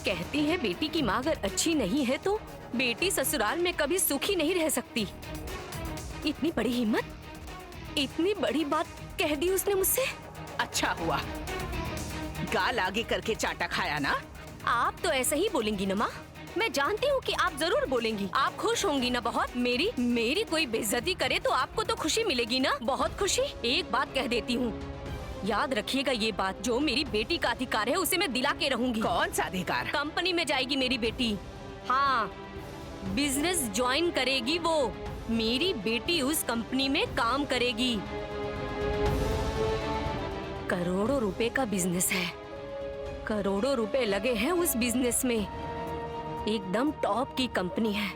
कहती है बेटी की माँ अगर अच्छी नहीं है तो बेटी ससुराल में कभी सुखी नहीं रह सकती। इतनी बड़ी हिम्मत, इतनी बड़ी बात कह दी उसने मुझसे। अच्छा हुआ गाल आगे करके चाटा खाया ना। आप तो ऐसे ही बोलेंगी ना माँ, मैं जानती हूँ कि आप जरूर बोलेंगी। आप खुश होंगी ना बहुत। मेरी कोई बेइज्जती करे तो आपको तो खुशी मिलेगी ना, बहुत खुशी। एक बात कह देती हूँ, याद रखिएगा ये बात, जो मेरी बेटी का अधिकार है उसे मैं दिला के रहूंगी। कौन सा अधिकार? कंपनी में जाएगी मेरी बेटी। हाँ, बिजनेस ज्वाइन करेगी वो। मेरी बेटी उस कंपनी में काम करेगी। करोड़ों रुपए का बिजनेस है, करोड़ों रुपए लगे हैं उस बिजनेस में। एकदम टॉप की कंपनी है,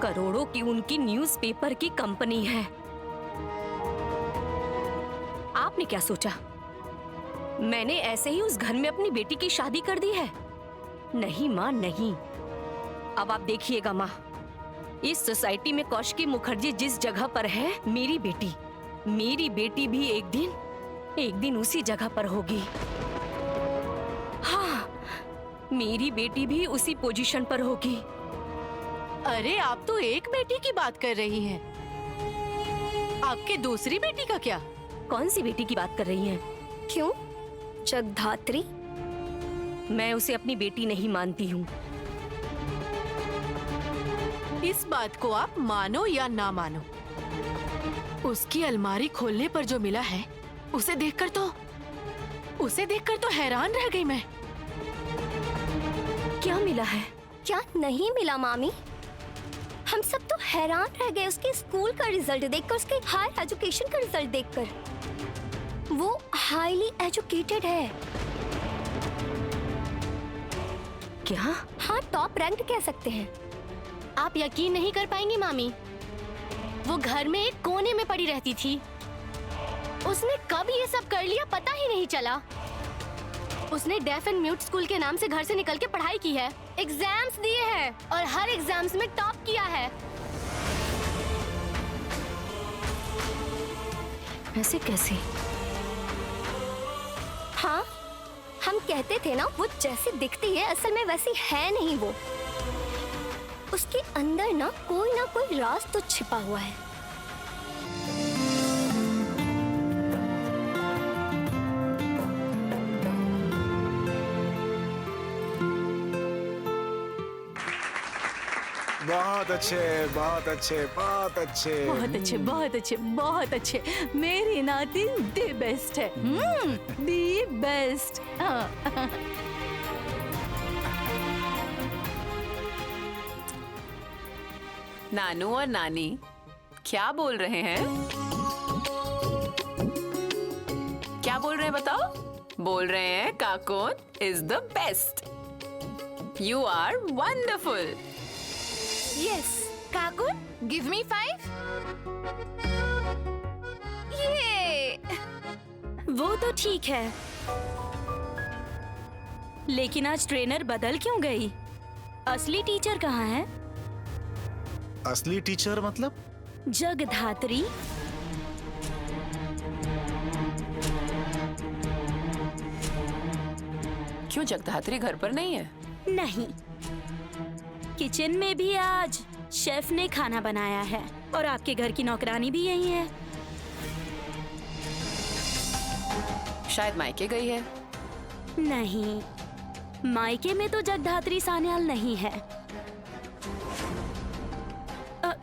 करोड़ों की उनकी न्यूज़पेपर की कंपनी है। आपने क्या सोचा मैंने ऐसे ही उस घर में अपनी बेटी की शादी कर दी है? नहीं माँ, नहीं। अब आप देखिएगा माँ, इस सोसाइटी में कौशिकी मुखर्जी जिस जगह पर है, मेरी बेटी भी एक दिन उसी जगह पर होगी। हाँ, मेरी बेटी भी उसी पोजीशन पर होगी। अरे आप तो एक बेटी की बात कर रही हैं। आपके दूसरी बेटी का क्या? कौन सी बेटी की बात कर रही हैं? क्यों? जगधात्री? मैं उसे अपनी बेटी नहीं मानती हूँ। इस बात को आप मानो या ना मानो, उसकी अलमारी खोलने पर जो मिला है उसे देखकर तो हैरान रह गई मैं। क्या मिला है? क्या नहीं मिला मामी? हम सब तो हैरान रह गए उसके स्कूल का रिजल्ट देखकर, उसके हायर एजुकेशन का रिजल्ट देखकर। वो हाईली एजुकेटेड है। क्या? हाँ, टॉप रैंक कह सकते हैं। आप यकीन नहीं कर पाएंगी मामी, वो घर में एक कोने में पड़ी रहती थी। उसने कब ये सब कर लिया पता ही नहीं चला। उसने डेफ एंड म्यूट स्कूल के नाम से घर से निकल के पढ़ाई की है, एग्जाम्स दिए हैं और हर एग्जाम्स में टॉप किया है। ऐसे कैसे? हाँ, हम कहते थे ना, वो जैसी दिखती है असल में वैसी है नहीं वो। उसके अंदर ना कोई राज तो छिपा हुआ है। बहुत अच्छे, बहुत अच्छे, बहुत अच्छे। बहुत अच्छे, बहुत अच्छे, बहुत अच्छे। मेरी नाती दी बेस्ट है। The best. नानू और नानी क्या बोल रहे हैं? क्या बोल रहे हैं बताओ? बोल रहे हैं Kakon is the best. You are wonderful. Yes, Kakun, give me 5। ये वो तो ठीक है, लेकिन आज ट्रेनर बदल क्यों गई? असली टीचर कहाँ है? असली टीचर मतलब? जगधात्री। क्यों जगधात्री घर पर नहीं है? नहीं, किचन में भी आज शेफ ने खाना बनाया है और आपके घर की नौकरानी भी यही है। शायद मायके गई है। नहीं, मायके में तो जगधात्री सान्याल नहीं है।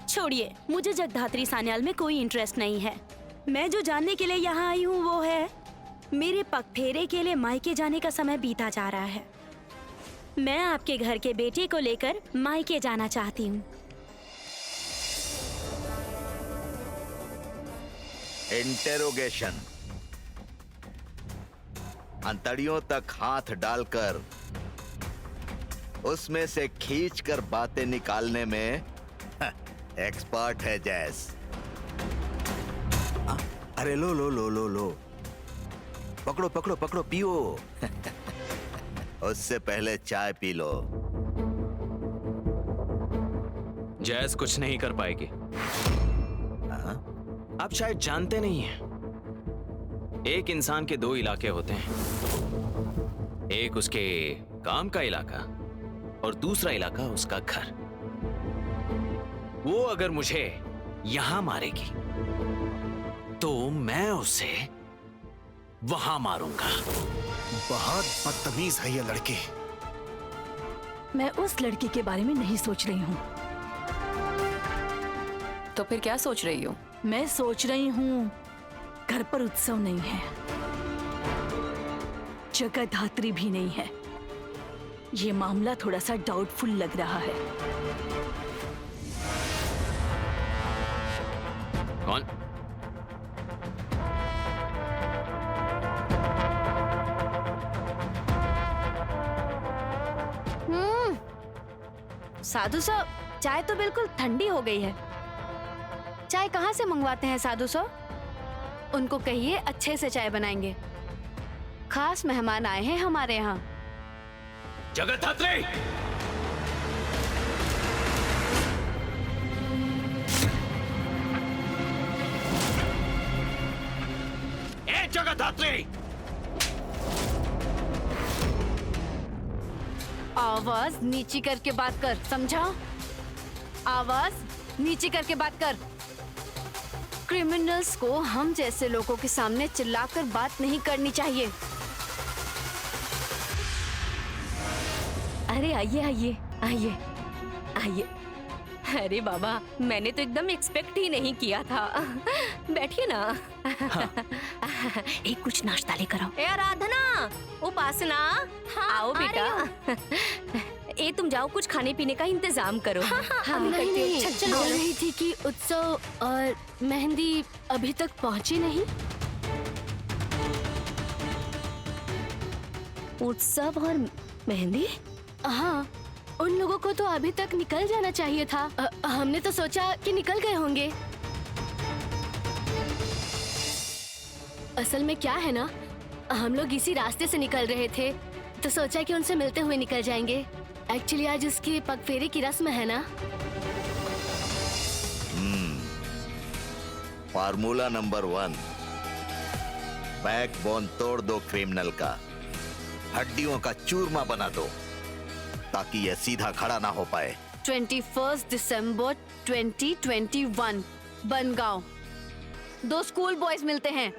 छोड़िए, मुझे जगधात्री सान्याल में कोई इंटरेस्ट नहीं है। मैं जो जानने के लिए यहाँ आई हूँ वो है, मेरे पगफेरे के लिए मायके जाने का समय बीता जा रहा है। मैं आपके घर के बेटे को लेकर मायके जाना चाहती हूँ। इंटेरोगेशन। अंतड़ियों तक हाथ डालकर उसमें से खींचकर बातें निकालने में एक्सपर्ट है जैस। अरे लो लो लो लो लो, पकड़ो पकड़ो पकड़ो, पियो। उससे पहले चाय पी लो। जैस कुछ नहीं कर पाएगी। आप शायद जानते नहीं हैं, एक इंसान के दो इलाके होते हैं। एक उसके काम का इलाका और दूसरा इलाका उसका घर। वो अगर मुझे यहां मारेगी तो मैं उसे वहां मारूंगा। बहुत बदतमीज है ये लड़की। मैं उस लड़की के बारे में नहीं सोच रही हूँ। तो फिर क्या सोच रही हो? मैं सोच रही हूँ घर पर उत्सव नहीं है, जगधात्री भी नहीं है। ये मामला थोड़ा सा डाउटफुल लग रहा है। कौन? साधु साहब, चाय तो बिल्कुल ठंडी हो गई है। चाय कहाँ से मंगवाते हैं साधु साहब? उनको कहिए अच्छे से चाय बनाएंगे। खास मेहमान आए हैं हमारे यहाँ। जगधात्री! ए जगधात्री! आवाज नीची करके बात कर, समझा? आवाज नीची करके बात कर। क्रिमिनल्स को हम जैसे लोगों के सामने चिल्लाकर बात नहीं करनी चाहिए। अरे आइए आइए आइए आइए। अरे बाबा, मैंने तो एकदम एक्सपेक्ट ही नहीं किया था। बैठिए ना। एक कुछ नाश्ता लेकर आओ। ए आराधना, उपासना, आओ बेटा। ए तुम जाओ, कुछ खाने पीने का इंतजाम करो। हाँ, नहीं, बोल रही थी कि उत्सव और मेहंदी अभी तक पहुंची नहीं। उत्सव और मेहंदी? हाँ, उन लोगों को तो अभी तक निकल जाना चाहिए था। हमने तो सोचा कि निकल गए होंगे। असल में क्या है ना, हम लोग इसी रास्ते से निकल रहे थे तो सोचा कि उनसे मिलते हुए निकल जाएंगे। एक्चुअली आज उसकी पगफेरे की रस्म है ना। फार्मूला नंबर 1, बैकबोन तोड़ दो क्रिमिनल का, हड्डियों का चूरमा बना दो ताकि यह सीधा खड़ा ना हो पाए। 21 दिसंबर 2021, बनगांव। 2 स्कूल बॉयज मिलते हैं।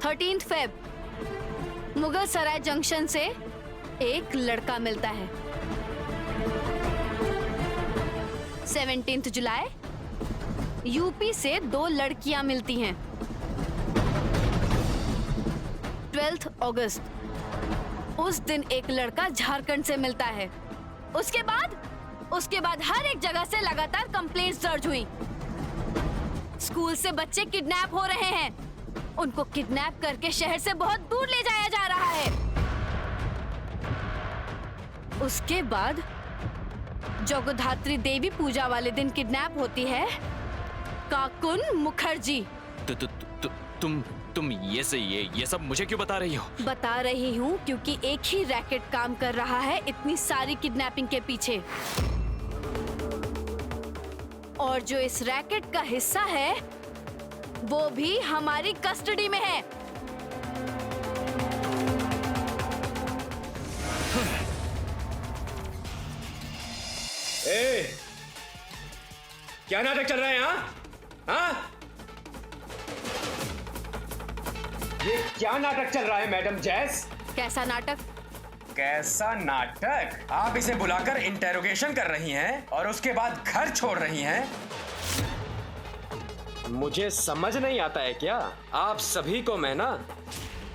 13 फेब, मुगल सराय जंक्शन से एक लड़का मिलता है। 17 जुलाई, यूपी से 2 लड़कियां मिलती हैं। 12 अगस्त, उस दिन एक लड़का झारखंड से मिलता है। उसके बाद हर एक जगह से लगातार कंप्लेंट्स दर्ज हुई। स्कूल से बच्चे किडनैप हो रहे हैं। उनको किडनैप करके शहर से बहुत दूर ले जाया जा रहा है। उसके बाद जगधात्री देवी पूजा वाले दिन किडनैप होती है काकुन मुखर्जी। तुम ये सब मुझे क्यों बता रही हो? बता रही हूँ क्योंकि एक ही रैकेट काम कर रहा है इतनी सारी किडनैपिंग के पीछे। और जो इस रैकेट का हिस्सा है वो भी हमारी कस्टडी में है। ए, क्या नाटक चल रहा है यहाँ? हाँ? ये क्या नाटक चल रहा है मैडम जैस? कैसा नाटक? कैसा नाटक? आप इसे बुलाकर इंटेरोगेशन कर रही हैं और उसके बाद घर छोड़ रही हैं। मुझे समझ नहीं आता है क्या? आप सभी को मैं ना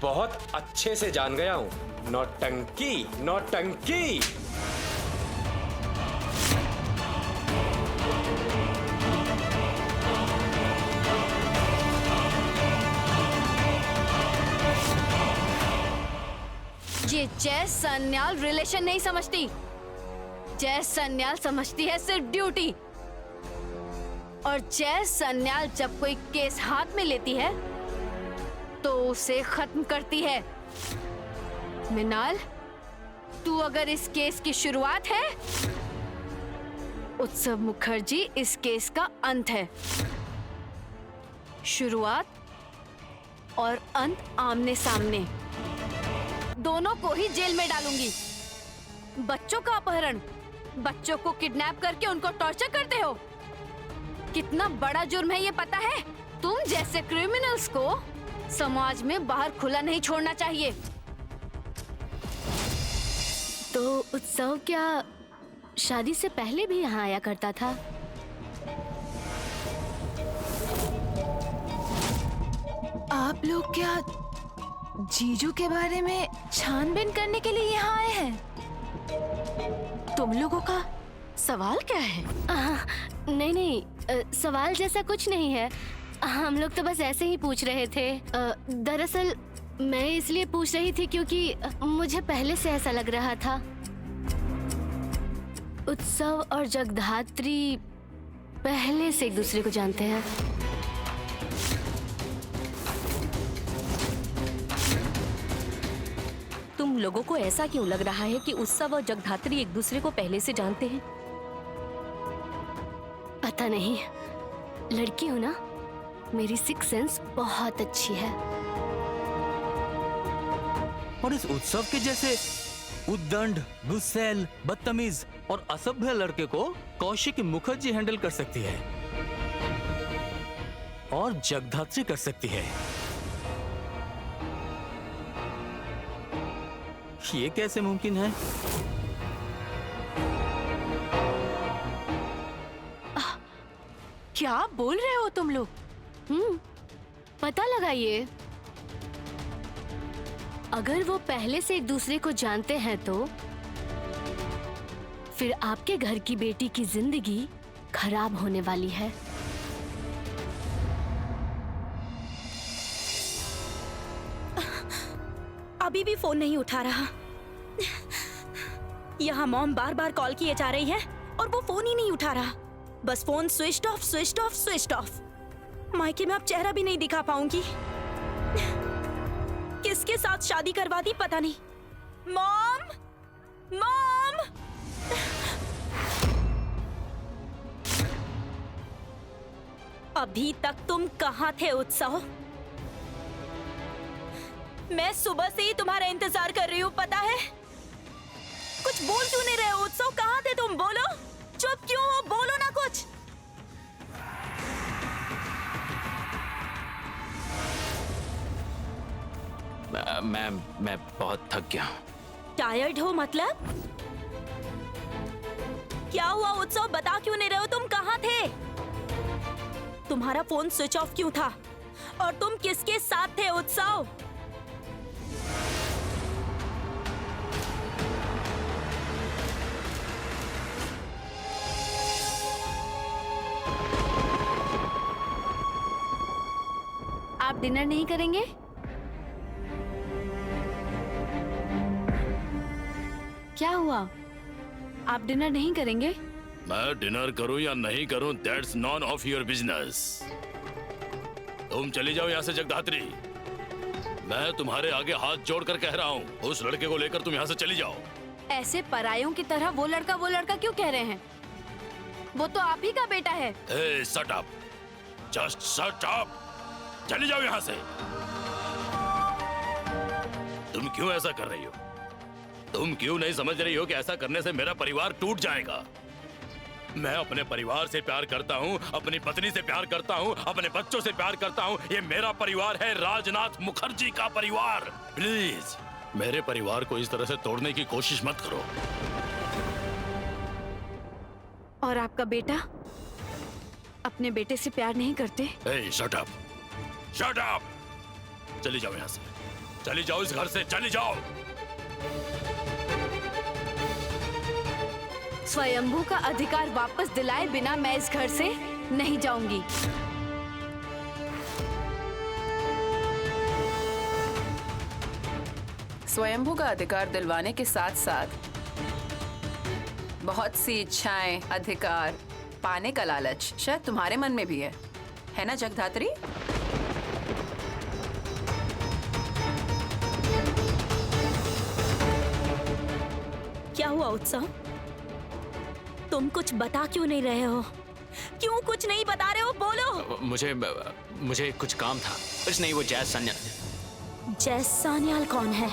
बहुत अच्छे से जान गया हूँ। नौटंकी, नौटंकी। ये जैस सन्याल रिलेशन नहीं समझती। जैस सन्याल समझती है सिर्फ ड्यूटी। और जैस सन्याल जब कोई केस हाथ में लेती है तो उसे खत्म करती है। मिनाल, तू अगर इस केस की शुरुआत है, उत्सव मुखर्जी इस केस का अंत है। शुरुआत और अंत आमने सामने। दोनों को ही जेल में डालूंगी। बच्चों का अपहरण, बच्चों को किडनैप करके उनको टॉर्चर करते हो। कितना बड़ा जुर्म है ये पता है? तुम जैसे क्रिमिनल्स को समाज में बाहर खुला नहीं छोड़ना चाहिए। तो उत्सव क्या शादी से पहले भी यहाँ आया करता था? आप लोग क्या जीजू के बारे में छानबीन करने के लिए यहाँ आए हैं? तुम लोगों का सवाल क्या है? नहीं नहीं, सवाल जैसा कुछ नहीं है। हम लोग तो बस ऐसे ही पूछ रहे थे। दरअसल मैं इसलिए पूछ रही थी क्योंकि मुझे पहले से ऐसा लग रहा था। उत्सव और जगधात्री पहले से एक दूसरे को जानते हैं। तुम लोगों को ऐसा क्यों लग रहा है कि उत्सव और जगधात्री एक दूसरे को पहले से जानते हैं? पता नहीं, लड़की हूँ ना, मेरी सिक्स सेंस बहुत अच्छी है। और इस उत्सव के जैसे उद्दंड, गुस्सैल, बदतमीज और असभ्य लड़के को कौशिक मुखर्जी हैंडल कर सकती है और जगधात्री कर सकती है। ये कैसे मुमकिन है? क्या बोल रहे हो तुम लोग? पता लगाइए। अगर वो पहले से एक दूसरे को जानते हैं तो फिर आपके घर की बेटी की जिंदगी खराब होने वाली है। अभी भी फोन नहीं उठा रहा। यहाँ मॉम बार बार कॉल किए जा रही है और वो फोन ही नहीं उठा रहा। बस phone switched off, switched off, switched off. मायके में अब चेहरा भी नहीं दिखा पाऊंगी। किसके साथ शादी करवा दी पता नहीं। Mom, mom! अभी तक तुम कहाँ थे उत्सव? मैं सुबह से ही तुम्हारा इंतजार कर रही हूँ, पता है? कुछ बोल क्यों नहीं रहे हो उत्सव? कहाँ थे तुम? बोलो। चुप क्यों हो? बोलो ना कुछ। मैं बहुत थक गया हूँ। टायर्ड हो मतलब? क्या हुआ उत्सव? बता क्यों नहीं रहे हो? तुम कहाँ थे? तुम्हारा फोन स्विच ऑफ क्यों था? और तुम किसके साथ थे उत्सव? आप डिनर नहीं करेंगे? क्या हुआ? आप डिनर नहीं करेंगे? मैं डिनर करूं या नहीं करूं, that's none of your business. तुम चली जाओ यहाँ से जगधात्री। मैं तुम्हारे आगे हाथ जोड़कर कह रहा हूँ, उस लड़के को लेकर तुम यहाँ से चली जाओ। ऐसे परायों की तरह वो लड़का क्यों कह रहे हैं? वो तो आप ही का बेटा है। Hey, shut up. Just shut up. चली जाओ यहाँ से। तुम क्यों ऐसा कर रही हो? तुम क्यों नहीं समझ रही हो कि ऐसा करने से मेरा परिवार टूट जाएगा? मैं अपने परिवार से प्यार करता हूँ, अपनी पत्नी से प्यार करता हूँ, अपने बच्चों से प्यार करता हूँ। ये मेरा परिवार है, राजनाथ मुखर्जी का परिवार। प्लीज मेरे परिवार को इस तरह से तोड़ने की कोशिश मत करो। और आपका बेटा अपने बेटे से प्यार नहीं करते? Hey, shut up. Shut up. चली जाओ यहाँ से, चली जाओ इस घर से, चली जाओ। स्वयंभू का अधिकार वापस दिलाए बिना मैं इस घर से नहीं जाऊंगी। स्वयंभू का अधिकार दिलवाने के साथ साथ बहुत सी इच्छाएं, अधिकार पाने का लालच शायद तुम्हारे मन में भी है ना जगधात्री? क्या हुआ उत्सव? तुम कुछ बता क्यों नहीं रहे हो? क्यों कुछ नहीं बता रहे हो? बोलो। मुझे कुछ काम था। कुछ नहीं, वो जैज सान्याल। जैज सान्याल कौन है?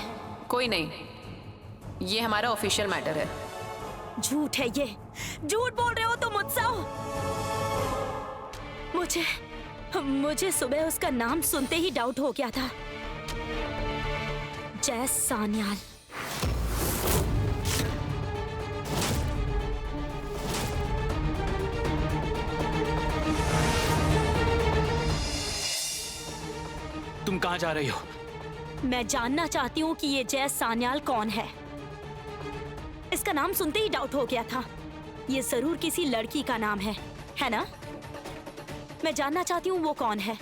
कोई नहीं, ये हमारा ऑफिशियल मैटर है। झूठ है ये, झूठ बोल रहे हो तुम उत्सव। मुझे सुबह उसका नाम सुनते ही डाउट हो गया था। जैज सान्याल। तुम कहाँ जा रही हो? मैं जानना चाहती हूँ कि ये जैज सान्याल कौन है। इसका नाम सुनते ही डाउट हो गया था। ये जरूर किसी लड़की का नाम है ना? मैं जानना चाहती हूँ वो कौन है।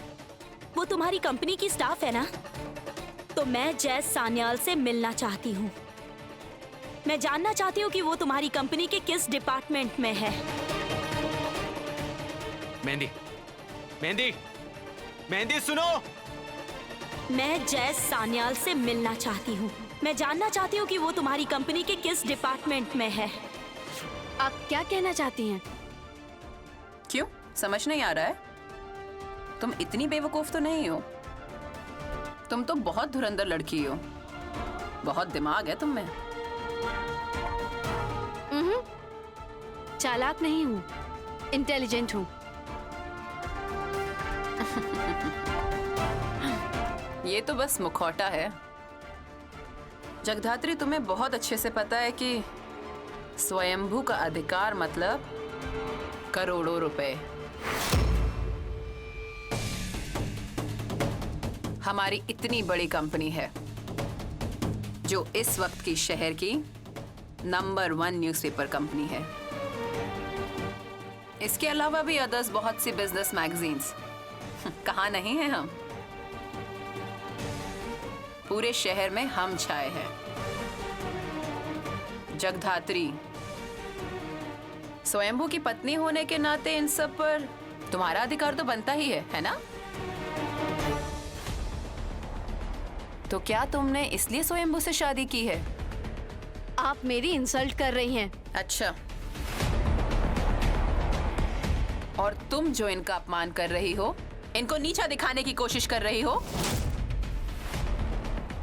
वो तुम्हारी कंपनी की स्टाफ है ना? तो मैं जैज सान्याल से मिलना चाहती हूँ। मैं जानना चाहती हूँ कि वो तुम्हारी कंपनी के किस डिपार्टमेंट में है। मेहंदी, मेहंदी, मेहंदी सुनो। मैं जैज सान्याल से मिलना चाहती हूँ। मैं जानना चाहती हूँ कि वो तुम्हारी कंपनी के किस डिपार्टमेंट में है। आप क्या कहना चाहती हैं? क्यों समझ नहीं आ रहा है? तुम इतनी बेवकूफ तो नहीं हो। तुम तो बहुत धुरंधर लड़की हो। बहुत दिमाग है तुम में। चालाक नहीं हूँ, इंटेलिजेंट हूँ। ये तो बस मुखौटा है। जगधात्री, तुम्हें बहुत अच्छे से पता है कि स्वयंभू का अधिकार मतलब करोड़ों रुपए। हमारी इतनी बड़ी कंपनी है जो इस वक्त की शहर की नंबर 1 न्यूज़पेपर कंपनी है। इसके अलावा भी अदर्स बहुत सी बिजनेस मैगजीन्स कहाँ नहीं है हम। पूरे शहर में हम छाए हैं। जगधात्री, स्वयंभू की पत्नी होने के नाते इन सब पर तुम्हारा अधिकार तो बनता ही है ना? तो क्या तुमने इसलिए स्वयंभू से शादी की है? आप मेरी इंसल्ट कर रही हैं। अच्छा, और तुम जो इनका अपमान कर रही हो, इनको नीचा दिखाने की कोशिश कर रही हो।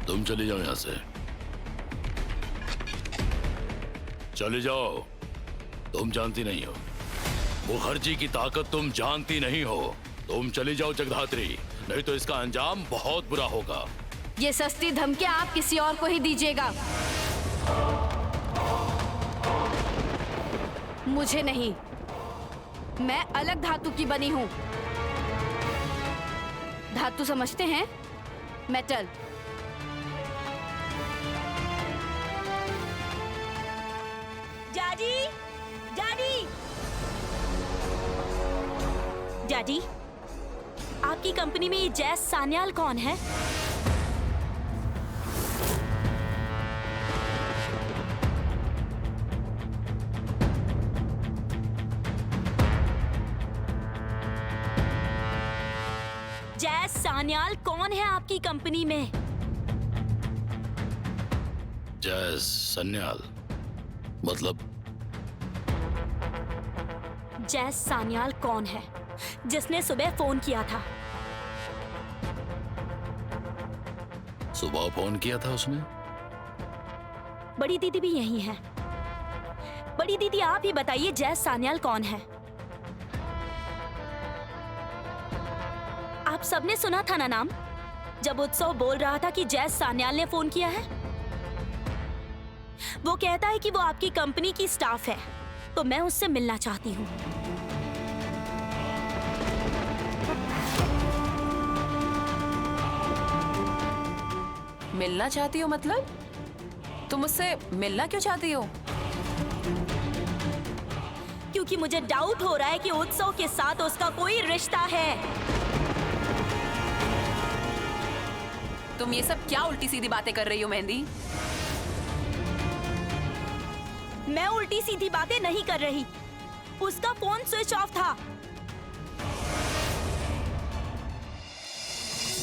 तुम चली जाओ यहाँ से, चले जाओ। तुम जानती नहीं हो मुखर्जी की ताकत, तुम जानती नहीं हो। तुम चली जाओ जगधात्री, नहीं तो इसका अंजाम बहुत बुरा होगा। ये सस्ती धमकियां आप किसी और को ही दीजिएगा, मुझे नहीं। मैं अलग धातु की बनी हूं। धातु समझते हैं? मेटल। जाजी, जाजी, जाजी, आपकी कंपनी में ये जैज सान्याल कौन है? जैज सान्याल कौन है आपकी कंपनी में? जैज सान्याल मतलब? जैज सान्याल कौन है जिसने सुबह फोन किया था? सुबह फोन किया था उसने? बड़ी दीदी भी यही है। बड़ी दीदी, आप ही बताइए जैज सान्याल कौन है? आप सबने सुना था ना नाम, जब उत्सव बोल रहा था कि जैज सान्याल ने फोन किया है। वो कहता है कि वो आपकी कंपनी की स्टाफ है, तो मैं उससे मिलना चाहती हूँ। मिलना चाहती हो मतलब? तुम मुझसे मिलना क्यों चाहती हो? क्योंकि मुझे डाउट हो रहा है कि उत्सव के साथ उसका कोई रिश्ता है। तुम ये सब क्या उल्टी सीधी बातें कर रही हो मेहंदी? मैं उल्टी सीधी बातें नहीं कर रही। उसका फोन स्विच ऑफ था।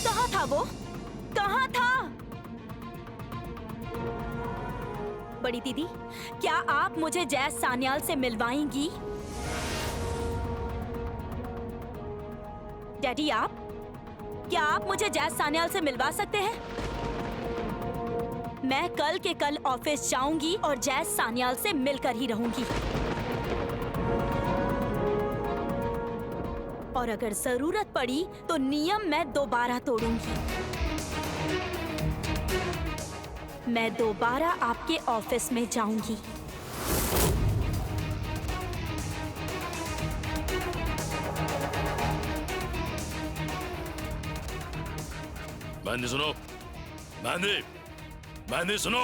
कहाँ था वो? कहाँ था? बड़ी दीदी, क्या आप मुझे जैज सान्याल से मिलवाएंगी? डैडी आप, क्या आप मुझे जैज सान्याल से मिलवा सकते हैं? मैं कल के कल ऑफिस जाऊंगी और जैज सान्याल से मिलकर ही रहूंगी। और अगर जरूरत पड़ी तो नियम मैं दोबारा तोड़ूंगी। मैं दोबारा आपके ऑफिस में जाऊंगी। मैंने सुनो, मैंने सुनो।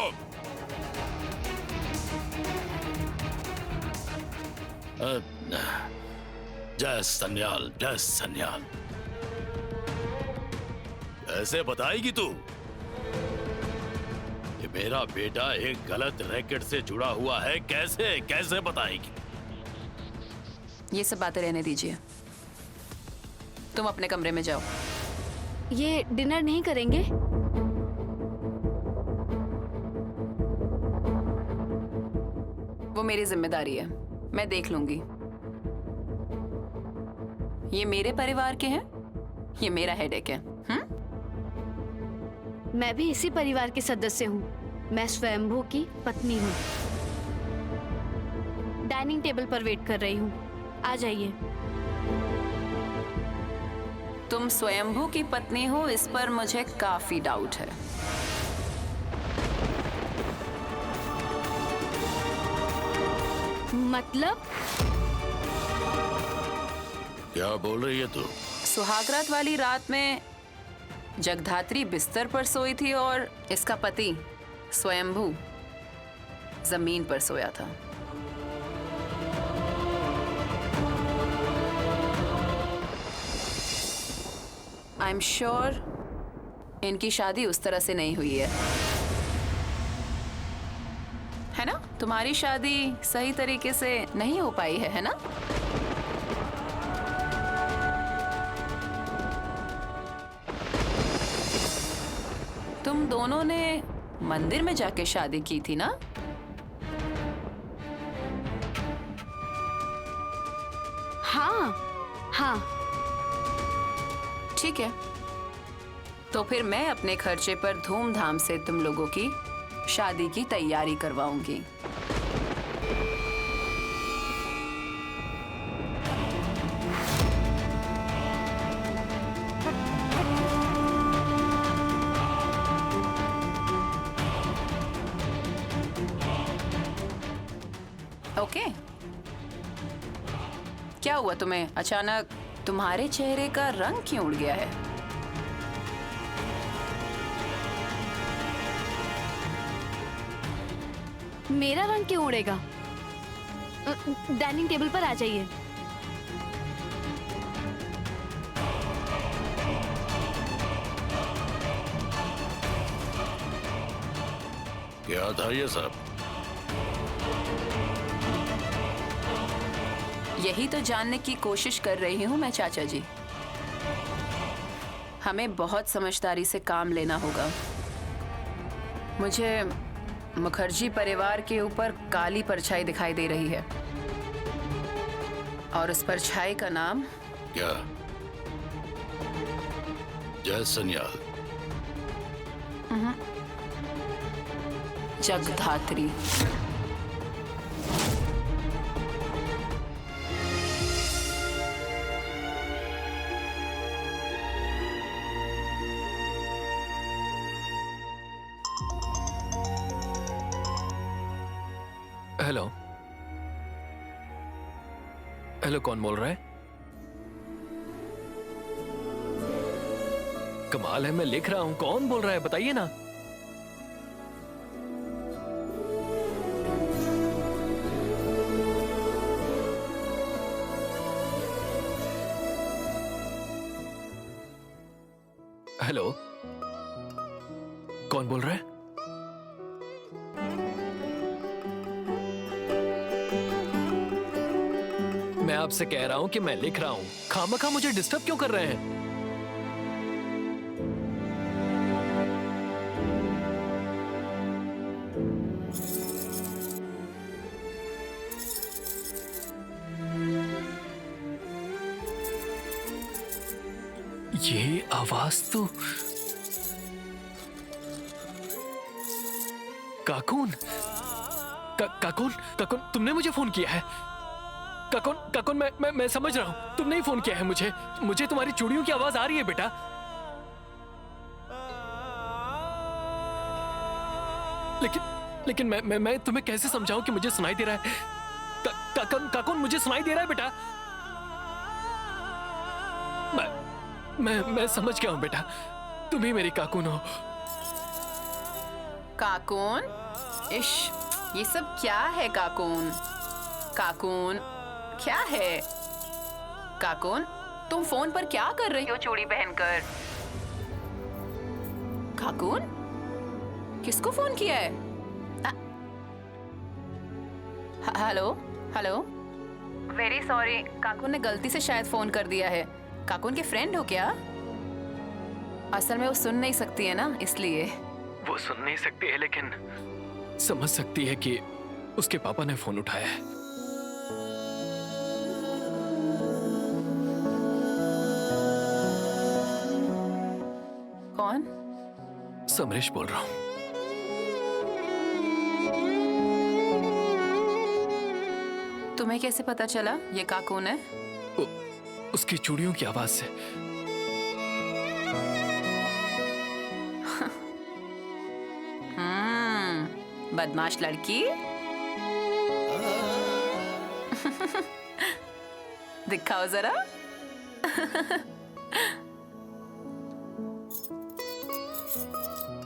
जय सन्याल, जय सन्याल। ऐसे बताएगी तू कि मेरा बेटा एक गलत रैकेट से जुड़ा हुआ है? कैसे कैसे बताएगी? ये सब बातें रहने दीजिए, तुम अपने कमरे में जाओ। ये डिनर नहीं करेंगे? वो मेरी जिम्मेदारी है, मैं देख लूंगी। ये मेरे परिवार के हैं, ये मेरा हेडेक है। मैं भी इसी परिवार के सदस्य हूँ। मैं स्वयंभू की पत्नी हूँ। डाइनिंग टेबल पर वेट कर रही हूँ, आ जाइए। तुम स्वयंभू की पत्नी हो, इस पर मुझे काफी डाउट है। मतलब? क्या बोल रही है तू? सुहागरात वाली रात में जगधात्री बिस्तर पर सोई थी और इसका पति स्वयंभू जमीन पर सोया था। आई एम श्योर इनकी शादी उस तरह से नहीं हुई है ना? तुम्हारी शादी सही तरीके से नहीं हो पाई है ना? तुम दोनों ने मंदिर में जाके शादी की थी ना? हाँ हाँ। ठीक है, तो फिर मैं अपने खर्चे पर धूमधाम से तुम लोगों की शादी की तैयारी करवाऊंगी। ओके? क्या हुआ तुम्हें? अचानक तुम्हारे चेहरे का रंग क्यों उड़ गया है? मेरा रंग क्यों उड़ेगा? डाइनिंग टेबल पर आ जाइए। क्या था ये सब? यही तो जानने की कोशिश कर रही हूं मैं चाचा जी। हमें बहुत समझदारी से काम लेना होगा। मुझे मुखर्जी परिवार के ऊपर काली परछाई दिखाई दे रही है और उस परछाई का नाम क्या? जय सन्याल। जगधात्री। हेलो हेलो, कौन बोल रहा है? कमाल है, मैं लिख रहा हूं। कौन बोल रहा है बताइए ना। हेलो, कौन बोल रहा है? मैं आपसे कह रहा हूं कि मैं लिख रहा हूं। खामखा मुझे डिस्टर्ब क्यों कर रहे हैं? ये आवाज तो काकून काकून काकून तुमने मुझे फोन किया है। काकून काकून मैं समझ रहा हूं तुमने ही फोन किया है मुझे तुम्हारी चूड़ियों की आवाज आ रही है बेटा। लेकिन मैं तुम्हें कैसे समझाऊं कि मुझे सुनाई दे रहा है। काकून मुझे सुनाई दे रहा है बेटा। मैं समझ गया हूं बेटा, तुम ही मेरी काकून हो। काकून? इश, ये सब क्या है काकून? काकून क्या है? काकून तुम फोन पर क्या कर रही हो चूड़ी पहनकर? काकून किसको फोन किया है? हेलो हेलो, वेरी सॉरी, काकून ने गलती से शायद फोन कर दिया है। काकून के फ्रेंड हो क्या? असल में वो सुन नहीं सकती है ना, इसलिए। वो सुन नहीं सकती है लेकिन समझ सकती है कि उसके पापा ने फोन उठाया है। कौन? समरेश बोल रहा हूं। तुम्हें कैसे पता चला ये काकून है? उसकी चूड़ियों की आवाज से। बदमाश लड़की। दिखाओ जरा।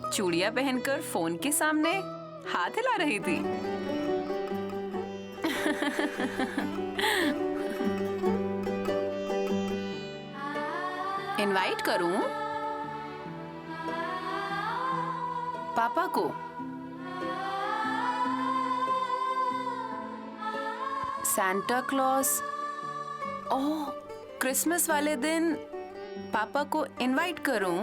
चूड़ियां पहनकर फोन के सामने हाथ हिला रही थी। इनवाइट करूं पापा को? Santa Claus? ओह, क्रिसमस वाले दिन पापा को इनवाइट करूं?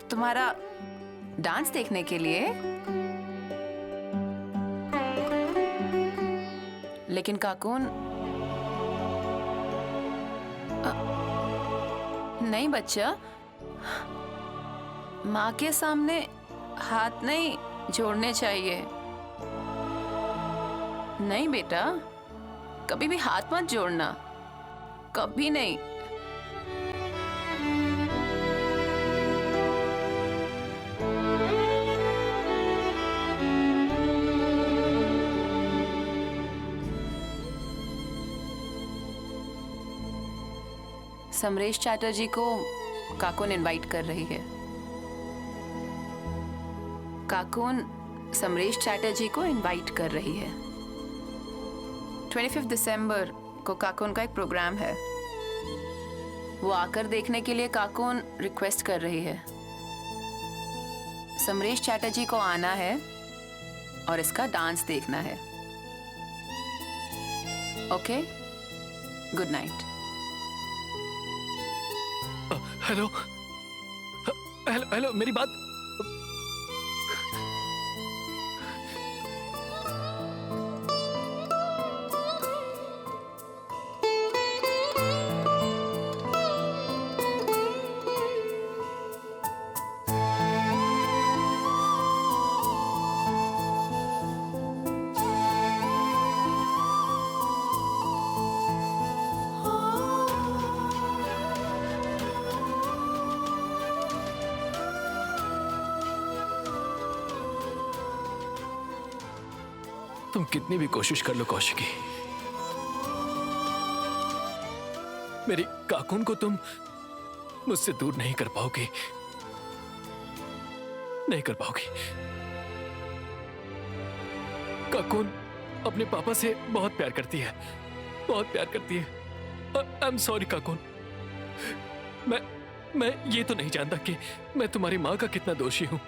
तुम्हारा डांस देखने के लिए? लेकिन काकून, नहीं बच्चा, माँ के सामने हाथ नहीं जोड़ने चाहिए। नहीं बेटा, कभी भी हाथ मत जोड़ना, कभी नहीं। समरेश चैटर्जी को काकून इनवाइट कर रही है। काकून समरेश चैटर्जी को इनवाइट कर रही है। 25 दिसंबर को काकून का एक प्रोग्राम है, वो आकर देखने के लिए काकून रिक्वेस्ट कर रही है। समरेश चैटर्जी को आना है और इसका डांस देखना है। Okay, good night. Hello hello hello, मेरी बात। तुम कितनी भी कोशिश कर लो कौशिकी, मेरी काकून को तुम मुझसे दूर नहीं कर पाओगी, नहीं कर पाओगी। काकून अपने पापा से बहुत प्यार करती है, बहुत प्यार करती है। आई एम सॉरी काकून, मैं ये तो नहीं जानता कि मैं तुम्हारी माँ का कितना दोषी हूं,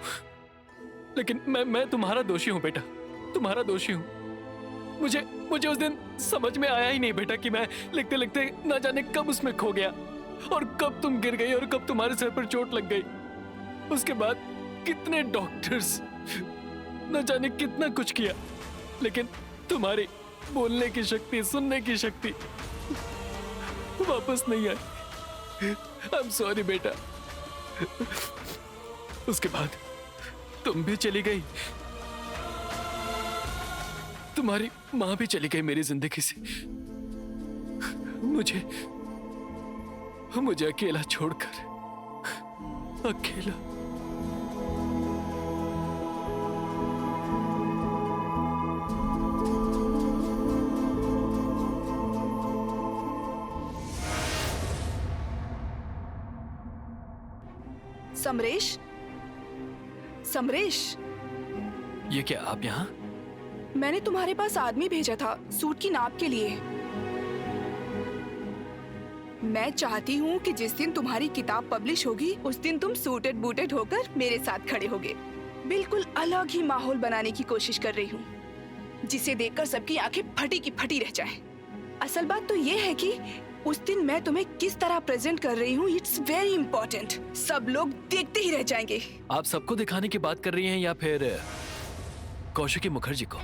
लेकिन मैं तुम्हारा दोषी हूं बेटा, तुम्हारा दोषी हूं। मुझे उस दिन समझ में आया ही नहीं बेटा कि मैं लिखते लिखते ना जाने कब उसमें खो गया और कब तुम गिर गई और कब तुम्हारे सर पर चोट लग गई। उसके बाद कितने डॉक्टर्स, न जाने कितना कुछ किया, लेकिन तुम्हारी बोलने की शक्ति, सुनने की शक्ति, वापस नहीं आई। आई एम सॉरी बेटा। उसके बाद तुम भी चली गई, तुम्हारी माँ भी चली गई मेरी जिंदगी से। मुझे अकेला छोड़कर, अकेला। समरेश, समरेश, ये क्या आप यहाँ? मैंने तुम्हारे पास आदमी भेजा था सूट की नाप के लिए। मैं चाहती हूँ कि जिस दिन तुम्हारी किताब पब्लिश होगी उस दिन तुम सूटेड बूटेड होकर मेरे साथ खड़े होगे। बिल्कुल अलग ही माहौल बनाने की कोशिश कर रही हूँ, जिसे देखकर सबकी आंखें फटी की फटी रह जाएं। असल बात तो ये है कि उस दिन मैं तुम्हें किस तरह प्रेजेंट कर रही हूँ, इट्स वेरी इंपॉर्टेंट। सब लोग देखते ही रह जाएंगे। आप सबको दिखाने की बात कर रही हैं या फिर कौशिकी मुखर्जी को?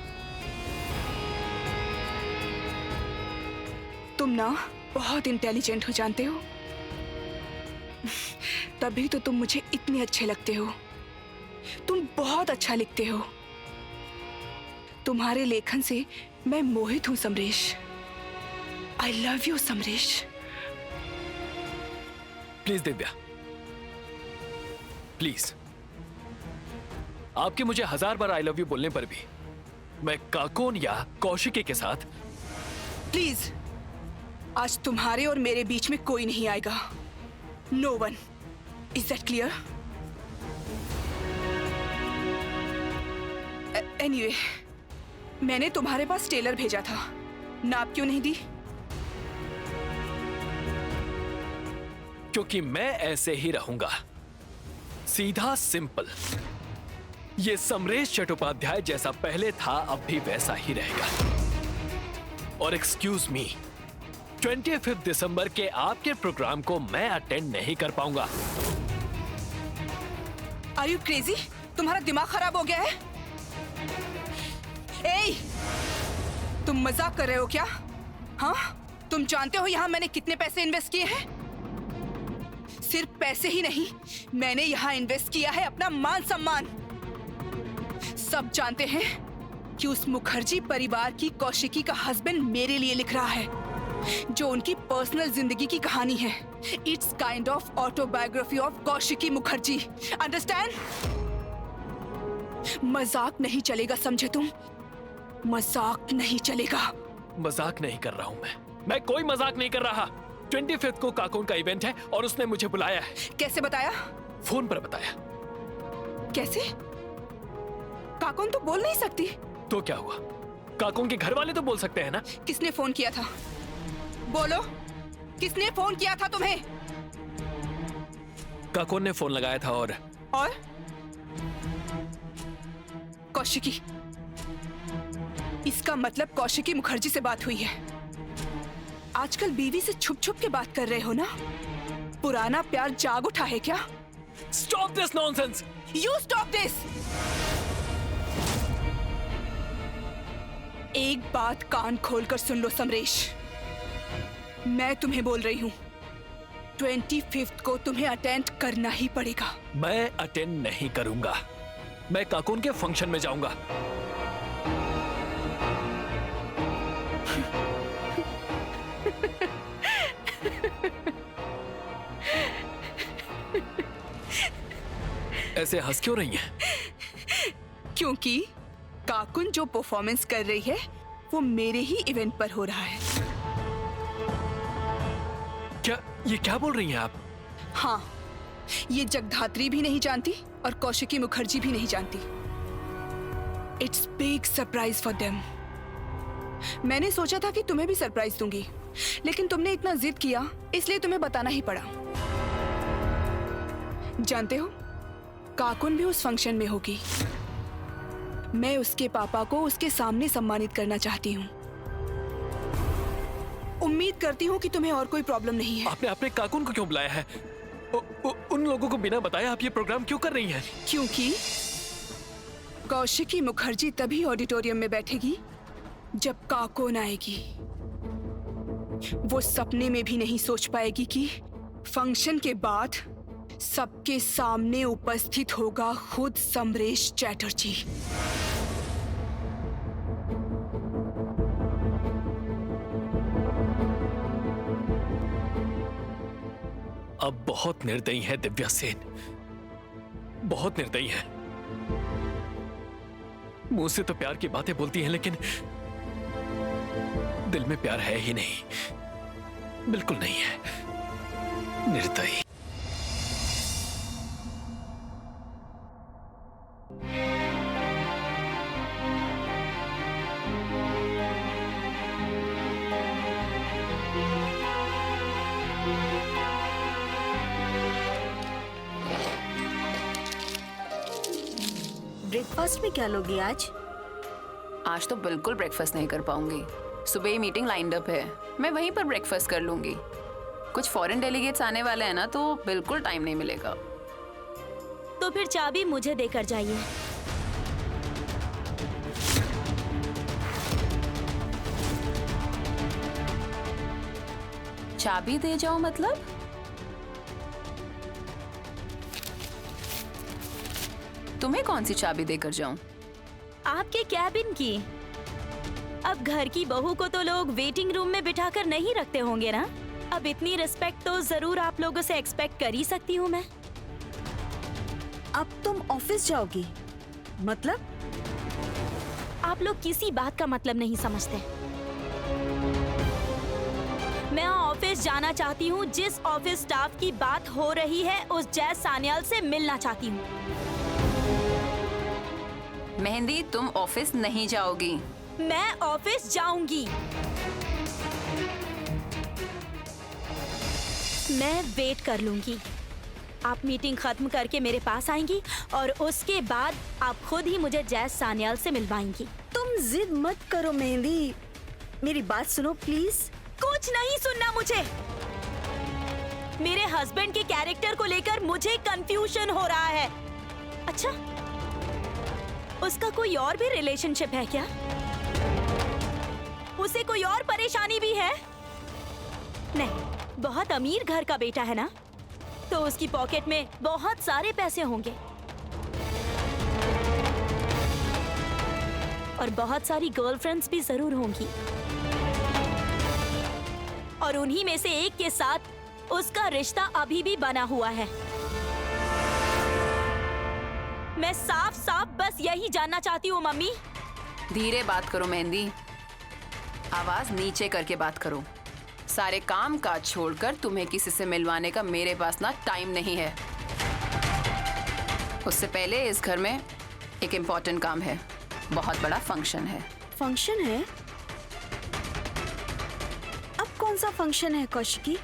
तुम ना बहुत इंटेलिजेंट हो, जानते हो। तभी तो तुम मुझे इतने अच्छे लगते हो। तुम बहुत अच्छा लिखते हो। तुम्हारे लेखन से मैं मोहित हूँ Samaresh. I love you Samaresh. Please Divya, please. आपके मुझे 1000 बार आई लव यू बोलने पर भी मैं काकोन या कौशिकी के साथ। प्लीज, आज तुम्हारे और मेरे बीच में कोई नहीं आएगा। No one. Is that clear? Anyway, मैंने तुम्हारे पास टेलर भेजा था, नाप क्यों नहीं दी? क्योंकि मैं ऐसे ही रहूंगा, सीधा सिंपल। ये समरेश चट्टोपाध्याय जैसा पहले था अब भी वैसा ही रहेगा। और एक्सक्यूज मी, 25 दिसंबर के आपके प्रोग्राम को मैं अटेंड नहीं कर पाऊंगा। Are you crazy? तुम्हारा दिमाग खराब हो गया है? ए, तुम मजाक कर रहे हो क्या? हाँ, तुम जानते हो यहाँ मैंने कितने पैसे इन्वेस्ट किए हैं? सिर्फ पैसे ही नहीं, मैंने यहाँ इन्वेस्ट किया है अपना मान सम्मान। सब जानते हैं कि उस मुखर्जी परिवार की कौशिकी का हस्बैंड मेरे लिए लिख रहा है, जो उनकी पर्सनल जिंदगी की कहानी है। It's kind of autobiography of Kaushiki Mukherjee. Understand? मजाक नहीं चलेगा, समझे तुम? मजाक नहीं चलेगा। मजाक नहीं कर रहा हूं मैं कोई मजाक नहीं कर रहा। 25 को काकोन का इवेंट है और उसने मुझे बुलाया है। कैसे बताया? फोन पर बताया। कैसे? काकोन तो बोल नहीं सकती। तो क्या हुआ? काकोन के घर वाले तो बोल सकते हैं ना? किसने फोन किया था? बोलो, किसने फोन किया था तुम्हें? काकोन ने फोन लगाया था। और कौशिकी। इसका मतलब कौशिकी मुखर्जी से बात हुई है। आजकल बीवी से छुप छुप के बात कर रहे हो ना? पुराना प्यार जाग उठा है क्या? Stop this nonsense. You stop this. एक बात कान खोलकर सुन लो समरेश, मैं तुम्हें बोल रही हूँ, 25 को तुम्हें अटेंड करना ही पड़ेगा। मैं अटेंड नहीं करूंगा। मैं काकोन के फंक्शन में जाऊंगा। ऐसे हंस क्यों रही हैं? क्योंकि काकुन जो परफॉर्मेंस कर रही है वो मेरे ही इवेंट पर हो रहा है। ये क्या बोल रही हैं आप? हाँ, ये जगधात्री भी नहीं जानती और कौशिकी मुखर्जी भी नहीं जानती। It's big surprise for them. मैंने सोचा था कि तुम्हें भी सरप्राइज दूंगी, लेकिन तुमने इतना जिद किया इसलिए तुम्हें बताना ही पड़ा। जानते हो, काकुन भी उस फंक्शन में होगी। मैं उसके पापा को उसके सामने सम्मानित करना चाहती हूँ। उम्मीद करती हूँ कि तुम्हें और कोई प्रॉब्लम नहीं है। आपने अपने काकुन को क्यों बुलाया है? उन लोगों को बिना बताए आप ये प्रोग्राम क्यों कर रही हैं? क्योंकि कौशिकी मुखर्जी तभी ऑडिटोरियम में बैठेगी जब काकुन आएगी। वो सपने में भी नहीं सोच पाएगी कि फंक्शन के बाद सबके सामने उपस्थित होगा खुद समरेश चैटर्जी। अब बहुत निर्दयी है दिव्या सेन, बहुत निर्दयी है। मुंह से तो प्यार की बातें बोलती है, लेकिन दिल में प्यार है ही नहीं, बिल्कुल नहीं है। निर्दयी। ब्रेकफास्ट में क्या लोगी आज? आज तो बिल्कुल ब्रेकफास्ट नहीं कर पाऊंगी। सुबह ही मीटिंग लाइंड अप है, मैं वहीं पर ब्रेकफास्ट कर लूंगी। कुछ फॉरेन डेलीगेट्स आने वाले हैं ना, तो बिल्कुल टाइम नहीं मिलेगा। तो फिर चाबी मुझे देकर जाइए। चाबी दे जाओ मतलब? तुम्हें कौन सी चाबी देकर जाऊं? आपके कैबिन की। अब घर की बहू को तो लोग वेटिंग रूम में बिठाकर नहीं रखते होंगे ना। अब इतनी रिस्पेक्ट तो जरूर आप लोगों से एक्सपेक्ट कर ही सकती हूँ मैं। अब तुम ऑफिस जाओगी? मतलब? आप लोग किसी बात का मतलब नहीं समझते। मैं ऑफिस जाना चाहती हूँ। जिस ऑफिस स्टाफ की बात हो रही है उस जय सान्याल से मिलना चाहती हूँ। मेहंदी, तुम ऑफिस नहीं जाओगी। मैं ऑफिस जाऊंगी। मैं वेट कर लूंगी। आप मीटिंग खत्म करके मेरे पास आएंगी और उसके बाद आप खुद ही मुझे जय सान्याल से मिलवाएंगी। तुम जिद मत करो मेहंदी, मेरी बात सुनो प्लीज। कुछ नहीं सुनना मुझे। मेरे हस्बैंड के कैरेक्टर को लेकर मुझे कंफ्यूजन हो रहा है। अच्छा, उसका कोई और भी रिलेशनशिप है क्या? उसे कोई और परेशानी भी है? नहीं, बहुत अमीर घर का बेटा है ना, तो उसकी पॉकेट में बहुत सारे पैसे होंगे और बहुत सारी गर्लफ्रेंड्स भी जरूर होंगी, और उन्हीं में से एक के साथ उसका रिश्ता अभी भी बना हुआ है। मैं साफ साफ बस यही जानना चाहती हूँ मम्मी। धीरे बात करो मेहंदी, आवाज नीचे करके बात करो। सारे काम काज छोड़कर तुम्हें किसी से मिलवाने का मेरे पास ना टाइम नहीं है। उससे पहले इस घर में एक इम्पोर्टेंट काम है, बहुत बड़ा फंक्शन है। फंक्शन है? अब कौन सा फंक्शन है कौशिकी?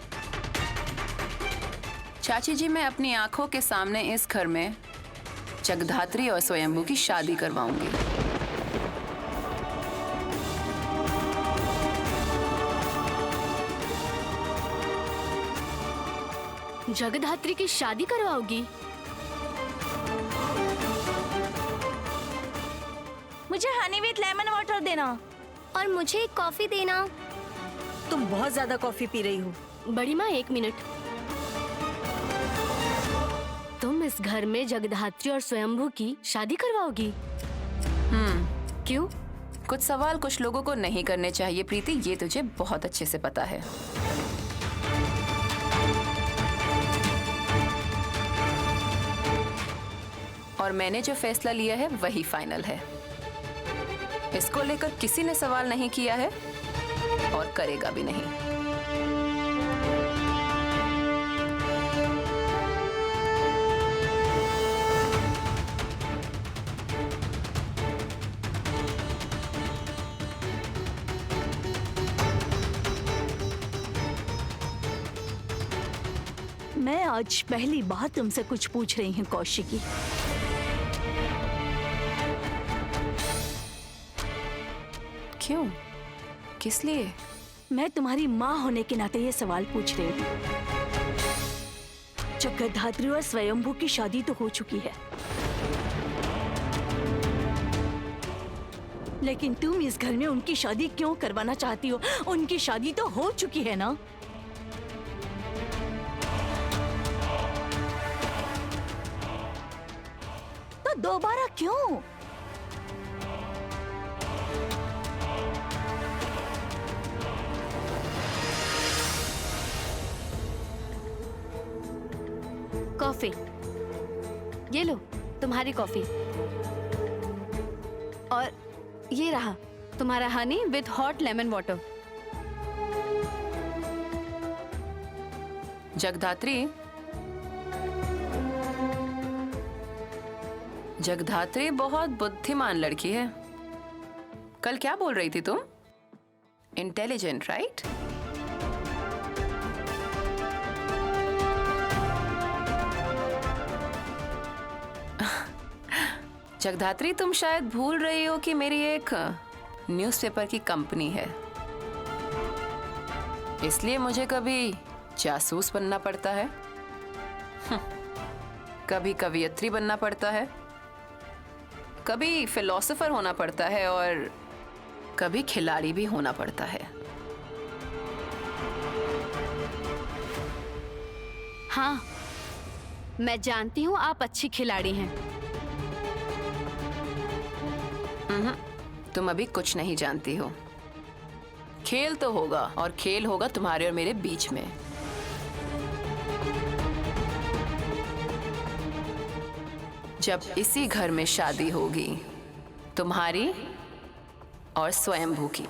चाची जी, मैं अपनी आंखों के सामने इस घर में जगधात्री और स्वयंभू की शादी करवाऊंगी। जगधात्री की शादी करवाओगी? मुझे हनी विद लेमन वाटर देना और मुझे एक कॉफी देना। तुम बहुत ज्यादा कॉफी पी रही हो। बड़ी माँ, 1 मिनट। तुम इस घर में जगधात्री और स्वयंभू की शादी करवाओगी? क्यों? कुछ सवाल कुछ लोगों को नहीं करने चाहिए प्रीति, ये तुझे बहुत अच्छे से पता है। और मैंने जो फैसला लिया है वही फाइनल है। इसको लेकर किसी ने सवाल नहीं किया है और करेगा भी नहीं। मैं आज पहली बार तुमसे कुछ पूछ रही हूँ कौशिकी। क्यों? किस लिए? मैं तुम्हारी माँ होने के नाते ये सवाल पूछ रही हूँ। जगधात्री और स्वयंभू की शादी तो हो चुकी है, लेकिन तुम इस घर में उनकी शादी क्यों करवाना चाहती हो? उनकी शादी तो हो चुकी है ना। तो दोबारा क्यों? कॉफी, ये लो तुम्हारी कॉफी, और ये रहा तुम्हारा Honey with hot lemon water. Jagaddhatri, Jagaddhatri बहुत बुद्धिमान लड़की है। कल क्या बोल रही थी तुम? Intelligent, right? जगधात्री, तुम शायद भूल रही हो कि मेरी एक न्यूज़पेपर की कंपनी है, इसलिए मुझे कभी जासूस बनना पड़ता है, कभी कवियत्री बनना पड़ता है, कभी फिलोसोफर होना पड़ता है और कभी खिलाड़ी भी होना पड़ता है। हाँ, मैं जानती हूँ आप अच्छी खिलाड़ी हैं। तुम अभी कुछ नहीं जानती हो। खेल तो होगा, और खेल होगा तुम्हारे और मेरे बीच में। जब इसी घर में शादी होगी, तुम्हारी और स्वयंभू की।